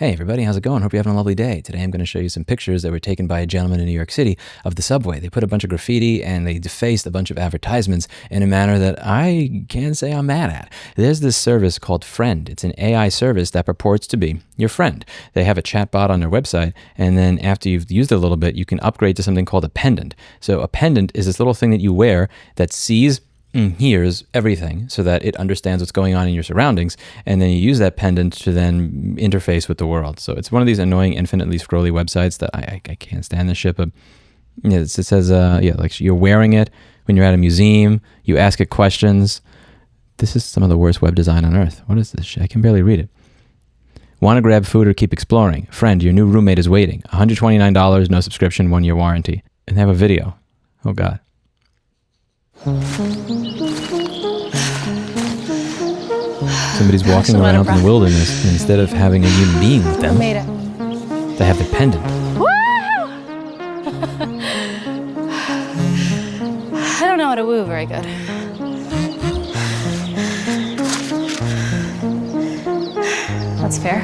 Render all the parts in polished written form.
Hey everybody, how's it going? Hope you're having a lovely day. Today I'm going to show you some pictures that were taken by a gentleman in New York City of the subway. They put a bunch of graffiti and they defaced a bunch of advertisements in a manner that I can't say I'm mad at. There's this service called Friend. It's an AI service that purports to be your friend. They have a chatbot on their website, and then after you've used it a little bit, you can upgrade to something called a pendant. So a pendant is this little thing that you wear that sees hears everything so that it understands what's going on in your surroundings, and then you use that pendant to then interface with the world. So it's one of these annoying infinitely scrolly websites that I can't stand this shit, but it says like you're wearing it when you're at a museum, you ask it questions. This is some of the worst web design on earth. What is this shit? I can barely read it. Want to grab food or keep exploring? Friend, your new roommate is waiting. $129, no subscription, 1-year warranty. And they have a video. Oh God. Somebody's walking around in the wilderness, and instead of having a human being with them, they have their pendant. I don't know how to woo very good. That's fair.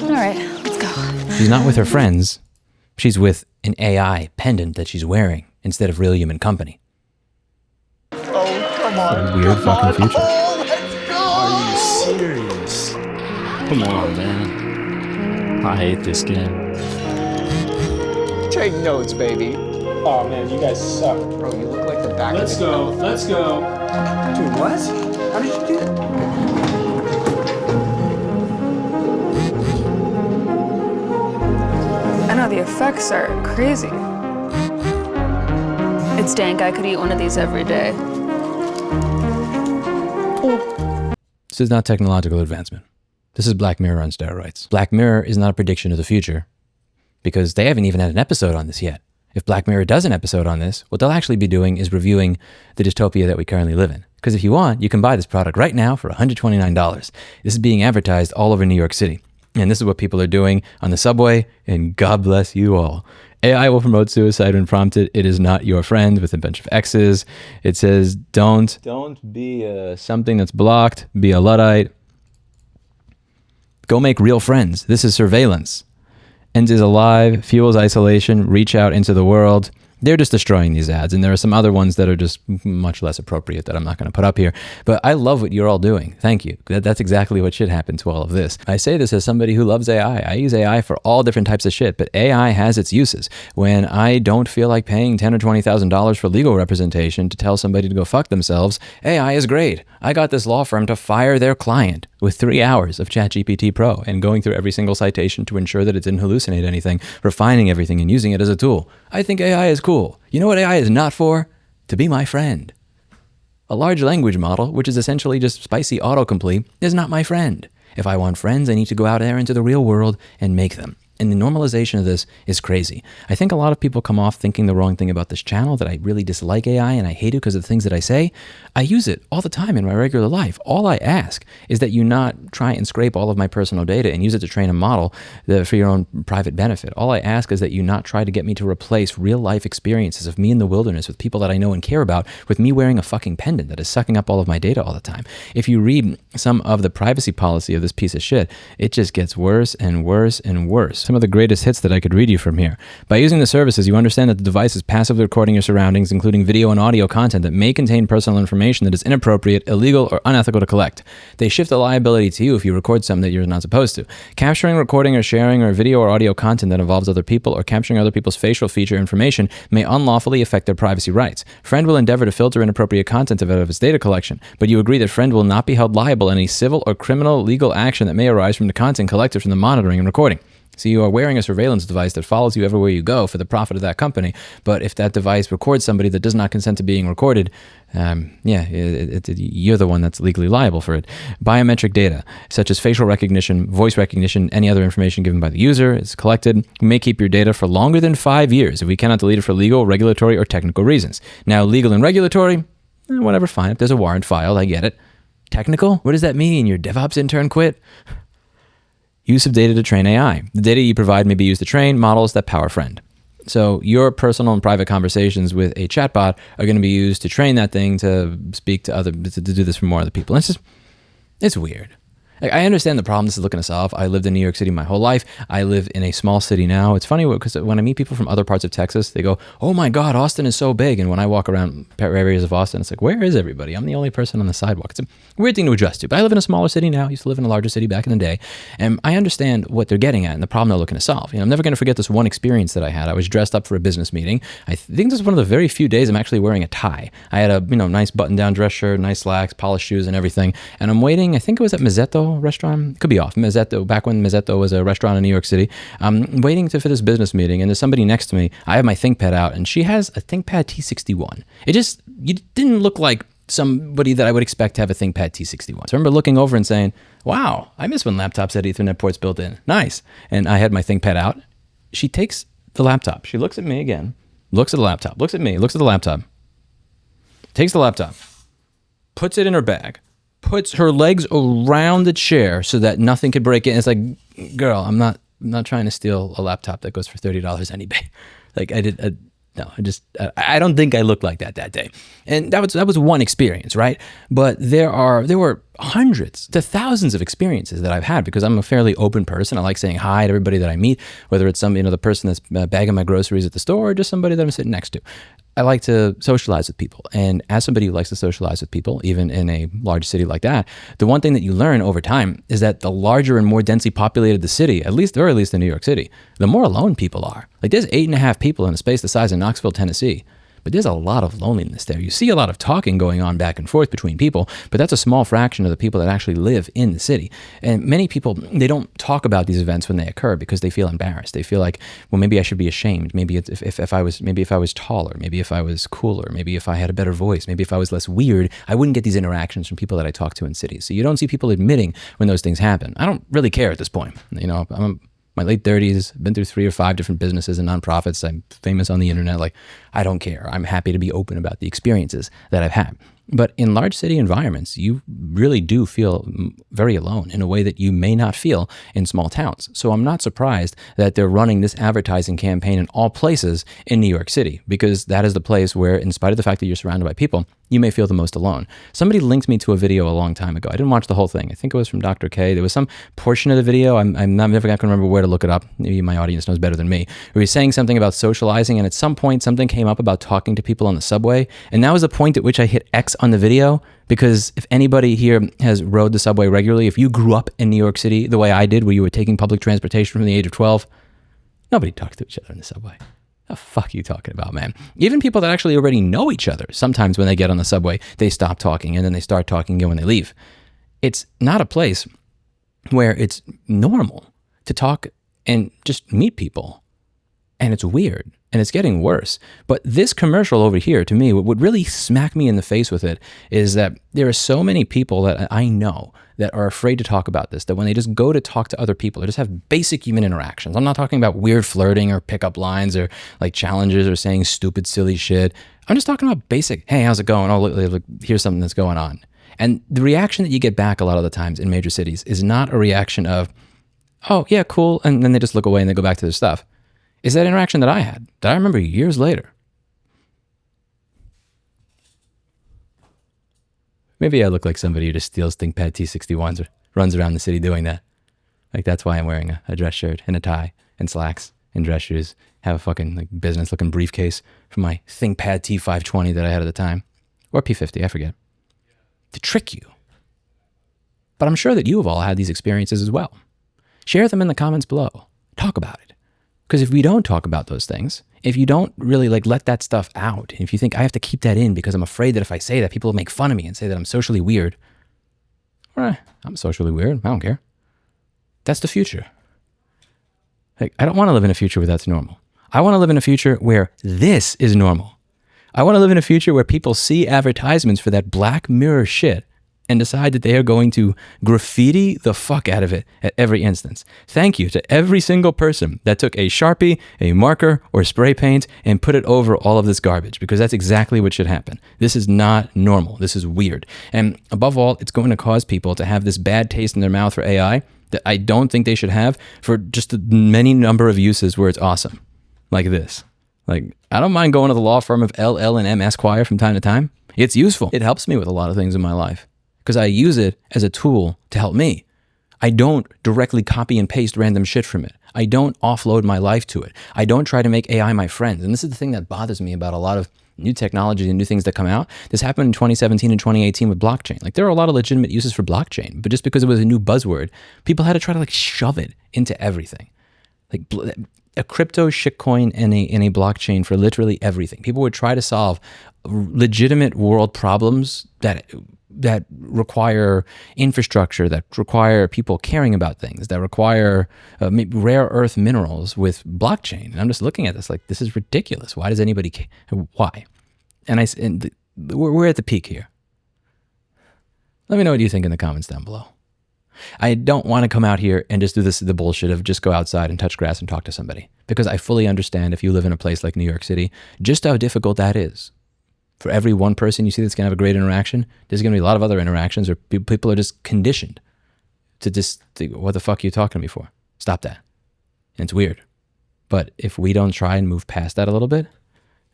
All right, let's go. She's not with her friends. She's with an AI pendant that she's wearing instead of real human company. Oh, come on. What a weird fucking future. Oh, let's go. Are you serious? Come on, man. I hate this game. Take notes, baby. Oh man, you guys suck. Bro, you look like the back Let's of the go. Let's go. Dude, what? How did you do that? I know the effects are crazy. It's dank. I could eat one of these every day. This is not technological advancement. This is Black Mirror on steroids. Black Mirror is not a prediction of the future because they haven't even had an episode on this yet. If Black Mirror does an episode on this, what they'll actually be doing is reviewing the dystopia that we currently live in. Because if you want, you can buy this product right now for $129. This is being advertised all over New York City. And this is what people are doing on the subway, and God bless you all. AI will promote suicide when prompted. It is not your friend, with a bunch of X's. It says, don't be something that's blocked, be a Luddite. Go make real friends. This is surveillance. Ends is alive, fuels isolation, reach out into the world. They're just destroying these ads, and there are some other ones that are just much less appropriate that I'm not going to put up here. But I love what you're all doing. Thank you. That's exactly what should happen to all of this. I say this as somebody who loves AI. I use AI for all different types of shit, but AI has its uses. When I don't feel like paying $10,000 or $20,000 for legal representation to tell somebody to go fuck themselves, AI is great. I got this law firm to fire their client with 3 hours of ChatGPT Pro and going through every single citation to ensure that it didn't hallucinate anything, refining everything and using it as a tool. I think AI is cool. You know what AI is not for? To be my friend. A large language model, which is essentially just spicy autocomplete, is not my friend. If I want friends, I need to go out there into the real world and make them. And the normalization of this is crazy. I think a lot of people come off thinking the wrong thing about this channel, that I really dislike AI and I hate it because of the things that I say. I use it all the time in my regular life. All I ask is that you not try and scrape all of my personal data and use it to train a model for your own private benefit. All I ask is that you not try to get me to replace real life experiences of me in the wilderness with people that I know and care about with me wearing a fucking pendant that is sucking up all of my data all the time. If you read some of the privacy policy of this piece of shit, it just gets worse and worse and worse. Some of the greatest hits that I could read you from here. By using the services, you understand that the device is passively recording your surroundings, including video and audio content that may contain personal information that is inappropriate, illegal, or unethical to collect. They shift the liability to you if you record something that you're not supposed to. Capturing, recording, or sharing or video or audio content that involves other people or capturing other people's facial feature information may unlawfully affect their privacy rights. Friend will endeavor to filter inappropriate content out of its data collection, but you agree that Friend will not be held liable in any civil or criminal legal action that may arise from the content collected from the monitoring and recording. So you are wearing a surveillance device that follows you everywhere you go for the profit of that company. But if that device records somebody that does not consent to being recorded, you're the one that's legally liable for it. Biometric data, such as facial recognition, voice recognition, any other information given by the user is collected. We may keep your data for longer than 5 years if we cannot delete it for legal, regulatory, or technical reasons. Now, legal and regulatory, whatever, fine. If there's a warrant filed, I get it. Technical? What does that mean? Your DevOps intern quit? Use of data to train AI. The data you provide may be used to train models that power Friend. So your personal and private conversations with a chatbot are going to be used to train that thing to speak to to do this for more other people. It's weird. Like, I understand the problem this is looking to solve. I lived in New York City my whole life. I live in a small city now. It's funny because when I meet people from other parts of Texas, they go, "Oh my God, Austin is so big." And when I walk around areas of Austin, it's like, where is everybody? I'm the only person on the sidewalk. It's a weird thing to adjust to. But I live in a smaller city now. I used to live in a larger city back in the day. And I understand what they're getting at and the problem they're looking to solve. You know, I'm never going to forget this one experience that I had. I was dressed up for a business meeting. I think this is one of the very few days I'm actually wearing a tie. I had a nice button-down dress shirt, nice slacks, polished shoes and everything. And I'm waiting, I think it was at Mazzetto restaurant. Could be off. Mazzetto, back when Mazzetto was a restaurant in New York City. I'm waiting for this business meeting, and there's somebody next to me. I have my ThinkPad out, and she has a ThinkPad T61. You didn't look like somebody that I would expect to have a ThinkPad T61. So I remember looking over and saying, wow, I miss when laptops had Ethernet ports built in. Nice. And I had my ThinkPad out. She takes the laptop. She looks at me again, looks at the laptop, looks at me, looks at the laptop, takes the laptop, puts it in her bag, puts her legs around the chair so that nothing could break in. It's like, girl, I'm not trying to steal a laptop that goes for $30 any day. Like I don't think I looked like that day. And that was one experience, right? But there were hundreds to thousands of experiences that I've had because I'm a fairly open person. I like saying hi to everybody that I meet, whether it's the person that's bagging my groceries at the store or just somebody that I'm sitting next to. I like to socialize with people. And as somebody who likes to socialize with people, even in a large city like that, the one thing that you learn over time is that the larger and more densely populated the city, at least, or at least in New York City, the more alone people are. Like, there's 8.5 people in a space the size of Knoxville, Tennessee. But there's a lot of loneliness there. You see a lot of talking going on back and forth between people, but that's a small fraction of the people that actually live in the city. And many people, they don't talk about these events when they occur because they feel embarrassed. They feel like, well, maybe I should be ashamed. Maybe if I was taller, maybe if I was cooler, maybe if I had a better voice, maybe if I was less weird, I wouldn't get these interactions from people that I talk to in cities. So you don't see people admitting when those things happen. I don't really care at this point. I'm my late 30s, been through 3 or 5 different businesses and nonprofits. I'm famous on the internet. Like, I don't care. I'm happy to be open about the experiences that I've had. But in large city environments, you really do feel very alone in a way that you may not feel in small towns. So I'm not surprised that they're running this advertising campaign in all places in New York City, because that is the place where, in spite of the fact that you're surrounded by people, you may feel the most alone. Somebody linked me to a video a long time ago. I didn't watch the whole thing. I think it was from Dr. K. There was some portion of the video, I'm never going to remember where to look it up. Maybe my audience knows better than me. Where he's saying something about socializing, and at some point something came up about talking to people on the subway. And that was the point at which I hit X on the video, because if anybody here has rode the subway regularly, if you grew up in New York City the way I did, where you were taking public transportation from the age of 12, nobody talks to each other in the subway. The fuck are you talking about, man? Even people that actually already know each other, sometimes when they get on the subway, they stop talking and then they start talking again when they leave. It's not a place where it's normal to talk and just meet people. And it's weird, and it's getting worse. But this commercial over here, to me, what would really smack me in the face with it is that there are so many people that I know that are afraid to talk about this, that when they just go to talk to other people, they just have basic human interactions. I'm not talking about weird flirting or pickup lines or like challenges or saying stupid, silly shit. I'm just talking about basic, hey, how's it going? Oh, look, here's something that's going on. And the reaction that you get back a lot of the times in major cities is not a reaction of, oh, yeah, cool, and then they just look away and they go back to their stuff. Is that interaction that I had, that I remember years later. Maybe I look like somebody who just steals ThinkPad T61s or runs around the city doing that. Like, that's why I'm wearing a dress shirt and a tie and slacks and dress shoes. Have a fucking like business-looking briefcase from my ThinkPad T520 that I had at the time. Or P50, I forget. To trick you. But I'm sure that you have all had these experiences as well. Share them in the comments below. Talk about it. Because if we don't talk about those things, if you don't really like let that stuff out, and if you think I have to keep that in because I'm afraid that if I say that, people will make fun of me and say that I'm socially weird. Well, I'm socially weird. I don't care. That's the future. Like, I don't want to live in a future where that's normal. I want to live in a future where this is normal. I want to live in a future where people see advertisements for that Black Mirror shit and decide that they are going to graffiti the fuck out of it at every instance. Thank you to every single person that took a Sharpie, a marker, or spray paint and put it over all of this garbage, because that's exactly what should happen. This is not normal. This is weird. And above all, it's going to cause people to have this bad taste in their mouth for AI that I don't think they should have for just the many number of uses where it's awesome. Like this. Like, I don't mind going to the law firm of LL&M Esquire from time to time. It's useful. It helps me with a lot of things in my life, because I use it as a tool to help me. I don't directly copy and paste random shit from it. I don't offload my life to it. I don't try to make AI my friend. And this is the thing that bothers me about a lot of new technologies and new things that come out. This happened in 2017 and 2018 with blockchain. Like, there are a lot of legitimate uses for blockchain, but just because it was a new buzzword, people had to try to like shove it into everything. Like a crypto shitcoin and a blockchain for literally everything. People would try to solve legitimate world problems that require infrastructure, that require people caring about things, that require maybe rare earth minerals with blockchain. And I'm just looking at this like, this is ridiculous. Why does anybody care? Why? And we're at the peak here. Let me know what you think in the comments down below. I don't want to come out here and just do the bullshit of just go outside and touch grass and talk to somebody, because I fully understand if you live in a place like New York City, just how difficult that is. For every one person you see that's going to have a great interaction, there's going to be a lot of other interactions where people are just conditioned to just think, what the fuck are you talking to me for? Stop that. And it's weird. But if we don't try and move past that a little bit,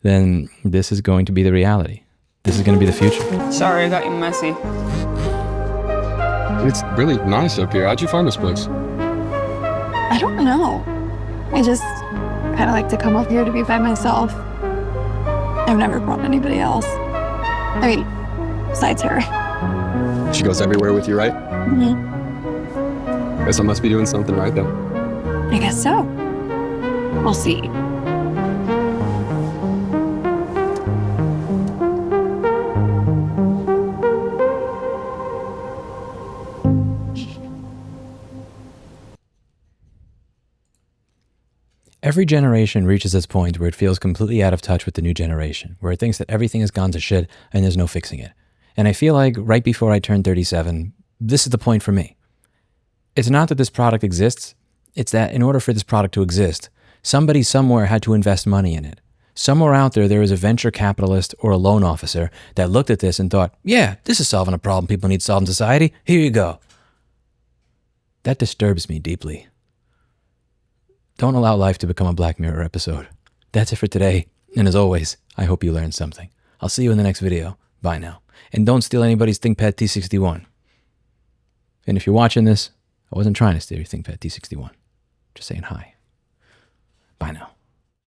then this is going to be the reality. This is going to be the future. Sorry, I got you messy. It's really nice up here. How'd you find this place? I don't know. I just kind of like to come up here to be by myself. I've never brought anybody else. I mean, besides her. She goes everywhere with you, right? Mm-hmm. Guess I must be doing something right then. I guess so. We'll see. Every generation reaches this point where it feels completely out of touch with the new generation, where it thinks that everything has gone to shit and there's no fixing it. And I feel like right before I turned 37, this is the point for me. It's not that this product exists, it's that in order for this product to exist, somebody somewhere had to invest money in it. Somewhere out there is a venture capitalist or a loan officer that looked at this and thought, yeah, this is solving a problem people need solved in society. Here you go. That disturbs me deeply. Don't allow life to become a Black Mirror episode. That's it for today. And as always, I hope you learned something. I'll see you in the next video. Bye now. And don't steal anybody's ThinkPad T61. And if you're watching this, I wasn't trying to steal your ThinkPad T61. Just saying hi. Bye now.